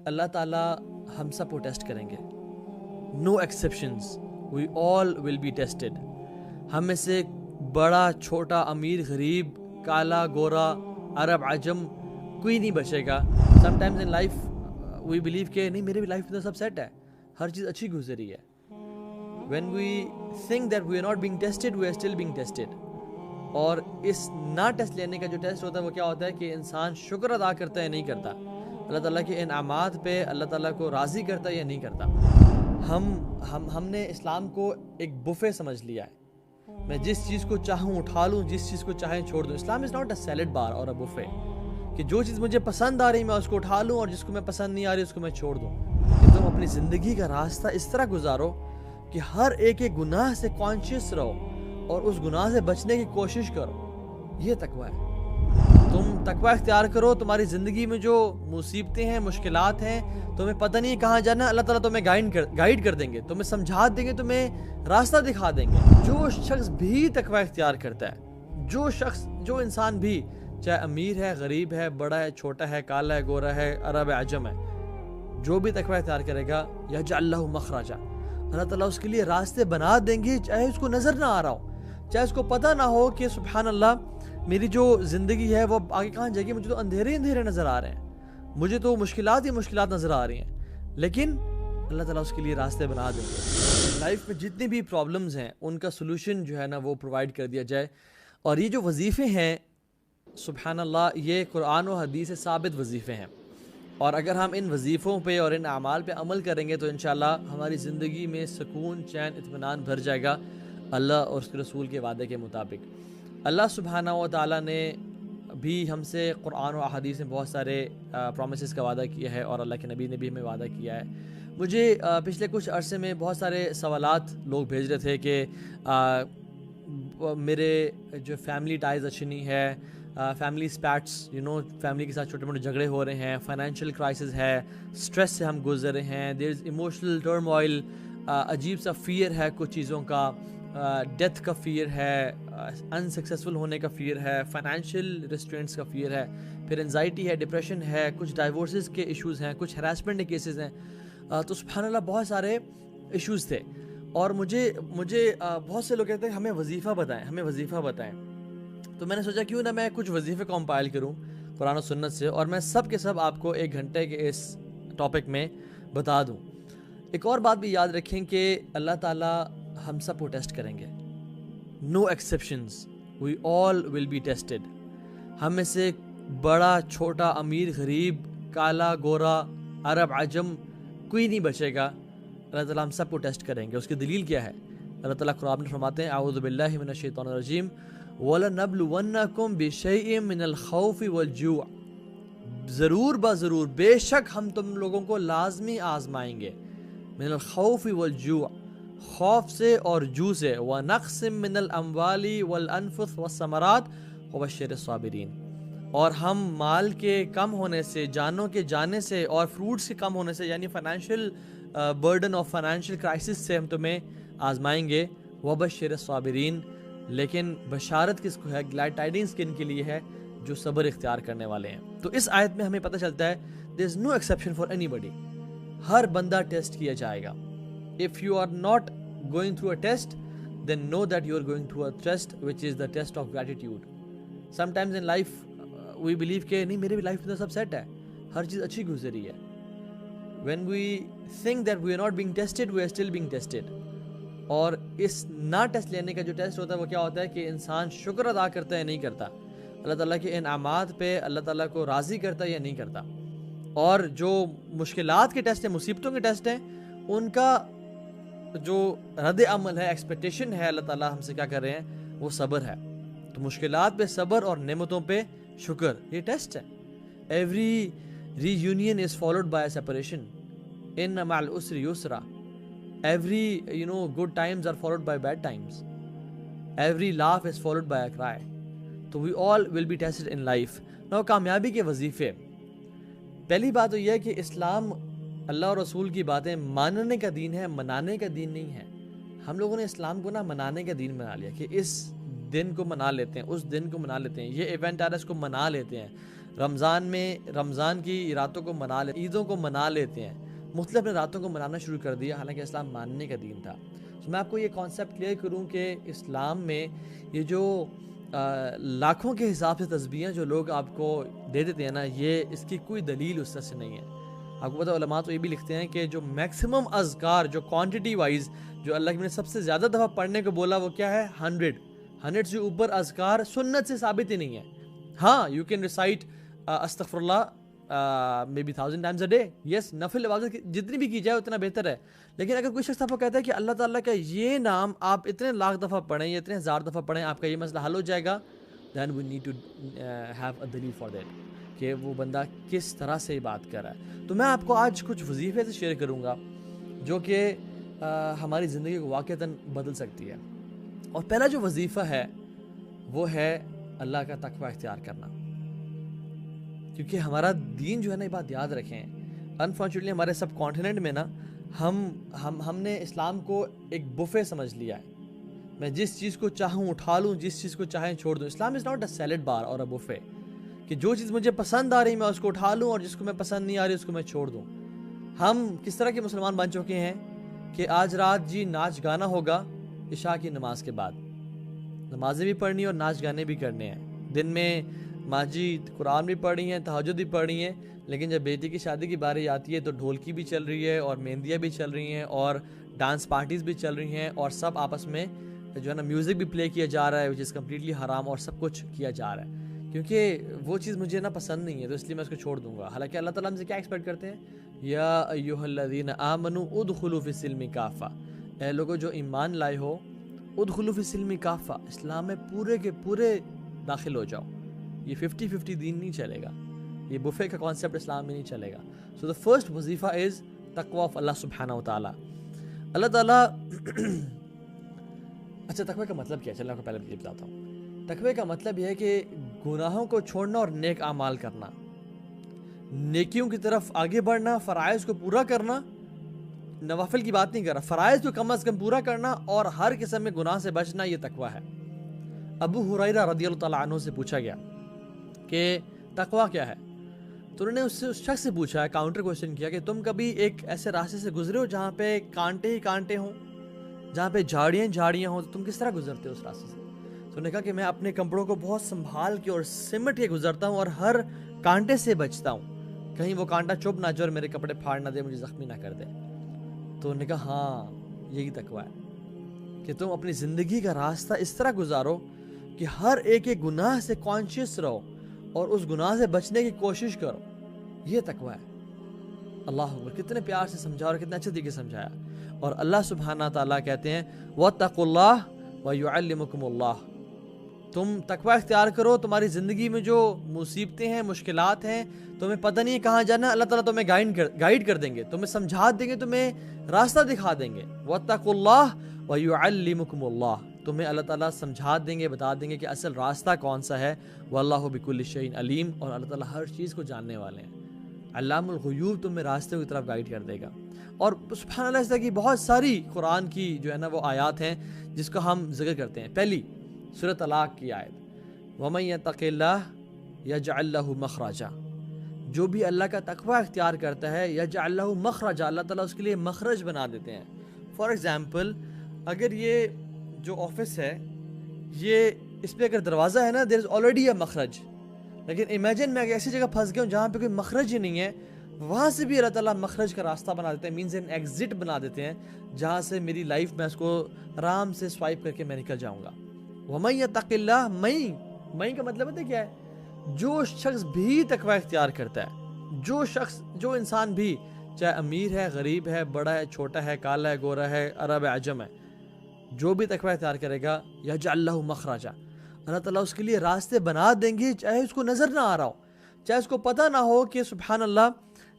اللہ تعالیٰ ہم سب کو ٹیسٹ کریں گے. No exceptions, we all will be tested. ہم میں سے بڑا چھوٹا امیر غریب کالا گورا عرب عجم کوئی نہیں بچے گا. Sometimes in life we believe کہ نہیں میرے بھی لائف میں تو سب سیٹ ہے, ہر چیز اچھی گزری ہے. When we think that we are not being tested we are still being tested. اور اس نہ ٹیسٹ لینے کا جو ٹیسٹ ہوتا ہے وہ کیا ہوتا ہے کہ انسان شکر ادا کرتا ہے یا نہیں کرتا, اللہ تعالیٰ کے انعامات پہ اللہ تعالیٰ کو راضی کرتا ہے یا نہیں کرتا. ہم نے اسلام کو ایک بفے سمجھ لیا ہے. میں جس چیز کو چاہوں اٹھا لوں, جس چیز کو چاہیں چھوڑ دوں. اسلام از ناٹ اے سیلڈ بار اور اے بفے کہ جو چیز مجھے پسند آ رہی میں اس کو اٹھا لوں اور جس کو میں پسند نہیں آ رہی اس کو میں چھوڑ دوں. کہ تم اپنی زندگی کا راستہ اس طرح گزارو کہ ہر ایک گناہ سے کانشیس رہو اور اس گناہ سے بچنے کی کوشش کرو. یہ تقویٰ ہے. تم تقویٰ اختیار کرو. تمہاری زندگی میں جو مصیبتیں ہیں, مشکلات ہیں, تمہیں پتہ نہیں کہاں جانا, اللہ تعالیٰ تمہیں گائیڈ کر دیں گے, تمہیں سمجھا دیں گے, تمہیں راستہ دکھا دیں گے. جو شخص بھی تقویٰ اختیار کرتا ہے, جو انسان بھی, چاہے امیر ہے, غریب ہے, بڑا ہے, چھوٹا ہے, کالا ہے, گورا ہے, عرب ہے, عجم ہے, جو بھی تقویٰ اختیار کرے گا یجعل لہ مخرجا, اللہ تعالیٰ اس کے لیے راستے بنا دیں گے, چاہے اس کو نظر نہ آ رہا ہو, چاہے اس کو پتہ نہ ہو کہ سبحان اللہ میری جو زندگی ہے وہ آگے کہاں جائے گی, مجھے تو اندھیرے نظر آ رہے ہیں, مجھے تو مشکلات ہی مشکلات نظر آ رہی ہیں, لیکن اللہ تعالیٰ اس کے لیے راستے بنا دیں گے. لائف میں جتنی بھی پرابلمز ہیں ان کا سلوشن جو ہے نا وہ پرووائڈ کر دیا جائے. اور یہ جو وظیفے ہیں سبحان اللہ یہ قرآن و حدیث سے ثابت وظیفے ہیں, اور اگر ہم ان وظیفوں پہ اور ان اعمال پہ عمل کریں گے تو انشاءاللہ ہماری زندگی میں سکون, چین, اطمینان بھر جائے گا اللہ اور اس کے رسول کے وعدے کے مطابق. اللہ سبحانہ و تعالیٰ نے بھی ہم سے قرآن و احادیث میں بہت سارے پرومسز کا وعدہ کیا ہے, اور اللہ کے نبی نے بھی ہمیں وعدہ کیا ہے. مجھے پچھلے کچھ عرصے میں بہت سارے سوالات لوگ بھیج رہے تھے کہ میرے جو فیملی ٹائز اچھی نہیں ہے, فیملی اسپیٹس فیملی کے ساتھ چھوٹے موٹے جھگڑے ہو رہے ہیں, فائنینشیل کرائسس ہے, اسٹریس سے ہم گزر رہے ہیں, دیر از ایموشنل ٹرموائل, عجیب سا فیئر ہے کچھ چیزوں کا, ڈیتھ کا فیئر ہے, انسکسیسفل ہونے کا فیئر ہے, فائنینشیل ریسٹرینٹس کا فیئر ہے, پھر انزائٹی ہے, ڈپریشن ہے, کچھ ڈائیورسز کے ایشوز ہیں, کچھ ہراسمنٹ کے کیسز ہیں. تو سبحان اللہ بہت سارے ایشوز تھے, اور مجھے بہت سے لوگ کہتے ہیں ہمیں وظیفہ بتائیں. تو میں نے سوچا کیوں نہ میں کچھ وظیفے کمپائل کروں قرآن و سنت سے, اور میں سب کے سب آپ کو 1 گھنٹے کے اس ٹاپک میں بتا دوں. ایک اور بات بھی یاد رکھیں کہ اللہ تعالیٰ ہم سب کو ٹیسٹ کریں گے. No exceptions, we all will be tested. ہم میں سے بڑا چھوٹا امیر غریب کالا گورا عرب عجم کوئی نہیں بچے گا. اللہ تعالیٰ ہم سب کو ٹیسٹ کریں گے. اس کی دلیل کیا ہے؟ اللہ تعالیٰ قرآن میں فرماتے ہیں اعوذ باللہ من الشیطان الرجیم وَلَنَبْلُوَنَّكُمْ بِشَيْءٍ مِّنَ الْخَوْفِ وَالْجُوعِ, ضرور بے شک ہم تم لوگوں کو لازمی آزمائیں گے. من الخوف والجوع, خوف سے اور جو سے, وَنَقْصٍ مِّنَ الْأَمْوَالِ وَالْأَنفُسِ وَالثَّمَرَاتِ وَبَشِّرِ الصَّابِرِينَ, اور ہم مال کے کم ہونے سے, جانوں کے جانے سے, اور فروٹس کے کم ہونے سے, یعنی فائنینشیل برڈن اور فائنینشیل کرائسس سے ہم تمہیں آزمائیں گے. وَبَشِّرِ الصَّابِرِينَ, لیکن بشارت کس کو ہے, گلیڈ ٹائڈنگز کن کے لیے ہے, جو صبر اختیار کرنے والے ہیں. تو اس آیت میں ہمیں پتہ چلتا ہے there is no exception for anybody. ہر بندہ ٹیسٹ کیا جائے گا. If you are not going through a test, then know that you are going through a test which is the test of gratitude. Sometimes in life we believe کہ نہیں میرے بھی life میں تو سب set ہے, ہر چیز اچھی گزری ہے. When we think that we are not being tested, we are still being tested. اور اس نہ ٹیسٹ لینے کا جو ٹیسٹ ہوتا ہے وہ کیا ہوتا ہے کہ انسان شکر ادا کرتا ہے یا نہیں کرتا, اللہ تعالیٰ کے انعامات پہ اللہ تعالیٰ کو راضی کرتا ہے یا نہیں کرتا. اور جو مشکلات کے ٹیسٹ ہیں, مصیبتوں کے ٹیسٹ ہیں, ان کا جو رد عمل ہے, ایکسپیکٹیشن ہے اللہ تعالیٰ ہم سے کیا کر رہے ہیں, وہ صبر ہے. تو مشکلات پہ صبر اور نعمتوں پہ شکر, یہ ٹیسٹ ہے. Every reunion is followed by separation, ان مع العسر یسرا. Every good times are followed by bad times. Every laugh is followed by a cry. So we all will be tested in life. Now کامیابی کے وظیفے. پہلی بات تو یہ ہے کہ اسلام اللہ اور رسول کی باتیں ماننے کا دین ہے, منانے کا دین نہیں ہے. ہم لوگوں نے اسلام کو منانے کا دین بنا لیا کہ اس دن کو منا لیتے ہیں, اس دن کو منا لیتے ہیں, یہ ایونٹ آ رہا ہے اس کو منا لیتے ہیں, رمضان کی راتوں کو عیدوں کو منا لیتے ہیں، مختلف اپنے راتوں کو منانا شروع کر دیا، حالانکہ اسلام ماننے کا دین تھا۔ تو میں آپ کو یہ کانسیپٹ کلیئر کروں کہ اسلام میں یہ جو لاکھوں کے حساب سے تسبیحیں جو لوگ آپ کو دے دیتے ہیں نا، یہ اس کی کوئی دلیل اس طرح سے نہیں ہے۔ آپ کو پتہ علماء تو یہ بھی لکھتے ہیں کہ جو میکسیمم اذکار جو کوانٹٹی وائز جو اللہ نے سب سے زیادہ دفعہ پڑھنے کو بولا وہ کیا ہے؟ 100 سے اوپر اذکار سنت سے ثابت ہی نہیں ہے۔ ہاں یو کین ریسائٹ استغفر اللہ maybe 1000 times a day, yes, نفل عبادت جتنی بھی کی جائے اتنا بہتر ہے، لیکن اگر کوئی شخص آپ کو کہتا ہے کہ اللہ تعالیٰ کا یہ نام آپ اتنے لاکھ دفعہ پڑھیں یا اتنے ہزار دفعہ پڑھیں آپ کا یہ مسئلہ حل ہو جائے گا، then we need to have a دلیل فار دیٹ کہ وہ بندہ کس طرح سے بات کر رہا ہے۔ تو میں آپ کو آج کچھ وظیفے سے شیئر کروں گا جو کہ ہماری زندگی کو واقعتاً بدل سکتی ہے۔ اور پہلا جو وظیفہ ہے وہ ہے اللہ کا تقوی اختیار کرنا، کیونکہ ہمارا دین جو ہے نا، یہ بات یاد رکھیں، انفارچونیٹلی ہمارے سب کانٹیننٹ میں نا ہم نے اسلام کو ایک بفے سمجھ لیا ہے۔ میں جس چیز کو چاہوں اٹھا لوں، جس چیز کو چاہیں چھوڑ دوں۔ اسلام از ناٹ اے سیلڈ بار اور اے بفے کہ جو چیز مجھے پسند آ رہی میں اس کو اٹھا لوں اور جس کو میں پسند نہیں آ رہی اس کو میں چھوڑ دوں۔ ہم کس طرح کے مسلمان بن چکے ہیں کہ آج رات جی ناچ گانا ہوگا عشاء کی نماز کے بعد، نمازیں بھی پڑھنی اور ناچ گانے بھی کرنے ہیں، دن میں ماں جی قرآن بھی پڑھ رہی ہیں، تہجد بھی پڑھ رہی ہیں، لیکن جب بیٹی کی شادی کی باری آتی ہے تو ڈھولکی بھی چل رہی ہے اور مہندیاں بھی چل رہی ہیں اور ڈانس پارٹیز بھی چل رہی ہیں اور سب آپس میں جو ہے نا میوزک بھی پلے کیا جا رہا ہے وچ از کمپلیٹلی حرام، اور سب کچھ کیا جا رہا ہے کیونکہ وہ چیز مجھے نا پسند نہیں ہے، تو اس لیے میں اس کو چھوڑ دوں گا۔ حالانکہ اللہ تعالیٰ ہم سے کیا ایکسپیکٹ کرتے ہیں؟ یا ایھا الذین آمنوا ادخلوا فی السلم کافہ، اے لوگوں جو ایمان لائے ہو، ادخلوا فی السلم کافہ، اسلام میں پورے کے پورے داخل ہو جاؤ۔ یہ 50-50 دین نہیں چلے گا، یہ بفے کا کانسیپٹ اسلام میں نہیں چلے گا۔ سو دا فرسٹ وظیفہ از تقوی آف اللہ سبحانہ و تعالیٰ۔ اللہ تعالیٰ اچھا تقوی کا مطلب کیا ہے؟ چلیں آپ کو پہلے یہ بتاتا ہوں۔ تقوی کا مطلب یہ ہے کہ گناہوں کو چھوڑنا اور نیک اعمال کرنا، نیکیوں کی طرف آگے بڑھنا، فرائض کو پورا کرنا، نوافل کی بات نہیں کر رہا، فرائض کو کم از کم پورا کرنا اور ہر قسم میں گناہ سے بچنا، یہ تقوی ہے۔ ابو ہریرہ رضی اللہ تعالیٰ عنہ سے پوچھا گیا کہ تقوی کیا ہے؟ تو انہوں نے اس شخص سے پوچھا، کاؤنٹر کوشچن کیا کہ تم کبھی ایک ایسے راستے سے گزرے ہو جہاں پہ کانٹے ہی کانٹے ہوں، جہاں پہ جھاڑیاں ہوں، تو تم کس طرح گزرتے ہو اس راستے سے؟ تو انہوں نے کہا کہ میں اپنے کپڑوں کو بہت سنبھال کے اور سمٹ کے گزرتا ہوں اور ہر کانٹے سے بچتا ہوں، کہیں وہ کانٹا چبھ نہ جائے اور میرے کپڑے پھاڑ نہ دے، مجھے زخمی نہ کر دے۔ تو انہوں نے کہا ہاں یہی تقوی ہے کہ تم اپنی زندگی کا راستہ اس طرح گزارو کہ ہر ایک گناہ سے کانشیس رہو اور اس گناہ سے بچنے کی کوشش کرو، یہ تقوی ہے۔ اللہ اکبر، کتنے پیار سے سمجھا اور کتنے اچھے طریقے سے سمجھایا۔ اور اللہ سبحانہ تعالیٰ کہتے ہیں وَاتَّقُوا اللَّهَ وَيُعَلِّمُكُمُ اللَّهُ، تم تقوی اختیار کرو، تمہاری زندگی میں جو مصیبتیں ہیں، مشکلات ہیں، تمہیں پتہ نہیں ہے کہاں جانا ہے، اللہ تعالیٰ تمہیں گائیڈ کر دیں گے، تمہیں سمجھا دیں گے، تمہیں راستہ دکھا دیں گے۔ وَاتَّقُوا اللَّهَ وَيُعَلِّمُكُمُ اللَّهُ، تمہیں اللہ تعالیٰ سمجھا دیں گے، بتا دیں گے کہ اصل راستہ کون سا ہے۔ وَاللَّهُ بِكُلِّ شَيْءٍ عَلِيمٌ، اور اللہ تعالیٰ ہر چیز کو جاننے والے ہیں۔ علام الغیوب تمہیں راستے کی طرف گائیڈ کر دے گا۔ اور سبحان اللہ، اس طرح کی بہت ساری قرآن کی جو ہے نا وہ آیات ہیں جس کو ہم ذکر کرتے ہیں۔ پہلی سورۃ طلاق کی آیت، وَمَن يَتَّقِ اللَّهَ يَجْعَل لَّهُ مَخْرَجًا، جو بھی اللہ کا تقوی اختیار کرتا ہے، یجعل لہ مخرجا، اللہ تعالیٰ اس کے لیے مخرج بنا دیتے ہیں۔ فار ایگزامپل، اگر یہ جو آفس ہے، یہ اس پہ اگر دروازہ ہے نا، دیر از آلریڈی اے مخرج، لیکن امیجن میں ایسی جگہ پھنس گیا ہوں جہاں پہ کوئی مخرج ہی نہیں ہے، وہاں سے بھی اللہ تعالیٰ مخرج کا راستہ بنا دیتے ہیں، مینز این ایگزٹ بنا دیتے ہیں جہاں سے میری لائف میں اس کو آرام سے سوائپ کر کے میں نکل جاؤں گا۔ وَمَن يَتَّقِ اللَّهَ، مَن کا مطلب ہے کیا ہے؟ جو شخص بھی تقوی اختیار کرتا ہے، جو انسان بھی، چاہے امیر ہے، غریب ہے، بڑا ہے، چھوٹا ہے، کالا ہے، گورا ہے، عرب ہے، عجم ہے، جو بھی تقوی اختیار کرے گا، یجعل لہ مخرجا، اللہ تعالیٰ اس کے لیے راستے بنا دیں گے، چاہے اس کو نظر نہ آ رہا ہو، چاہے اس کو پتہ نہ ہو کہ سبحان اللہ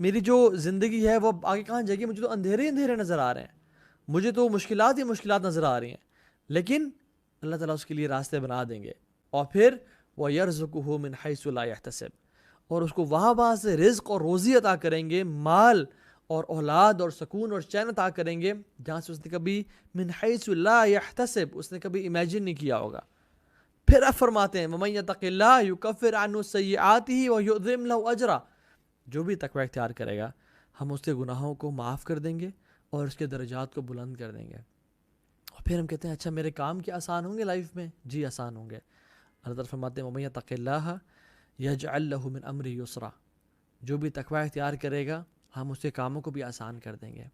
میری جو زندگی ہے وہ آگے کہاں جائے گی، مجھے تو اندھیرے نظر آ رہے ہیں، مجھے تو مشکلات ہی مشکلات نظر آ رہی ہیں، لیکن اللہ تعالیٰ اس کے لیے راستے بنا دیں گے۔ اور پھر وَيَرْزُقُهُ مِنْ حَيْثُ لَا يَحْتَسِبُ، اور اس کو وہاں سے رزق اور روزی عطا کریں گے، مال اور اولاد اور سکون اور چین عطا کریں گے جہاں سے اس نے کبھی من حیث لا یحتسب، اس نے کبھی امیجن نہیں کیا ہوگا۔ پھر اب فرماتے ہیں وَمَن يَتَقِ اللَّهَ يُكَفِّرْ عَنْهُ سَيِّئَاتِهِ وَيُعْظِمْ لَهُ أَجْرًا، جو بھی تقوی اختیار کرے گا ہم اس کے گناہوں کو معاف کر دیں گے اور اس کے درجات کو بلند کر دیں گے۔ اور پھر ہم کہتے ہیں اچھا میرے کام کیا آسان ہوں گے لائف میں؟ جی آسان ہوں گے۔ اللہ تعالیٰ فرماتے ہیں وَمَن يَتَقِ اللَّهَ يَجْعَلْ لَهُ مِنْ أَمْرِهِ يُسْرًا، جو بھی تقوی اختیار کرے گا ہم اس کے کاموں کو بھی آسان کر دیں گے۔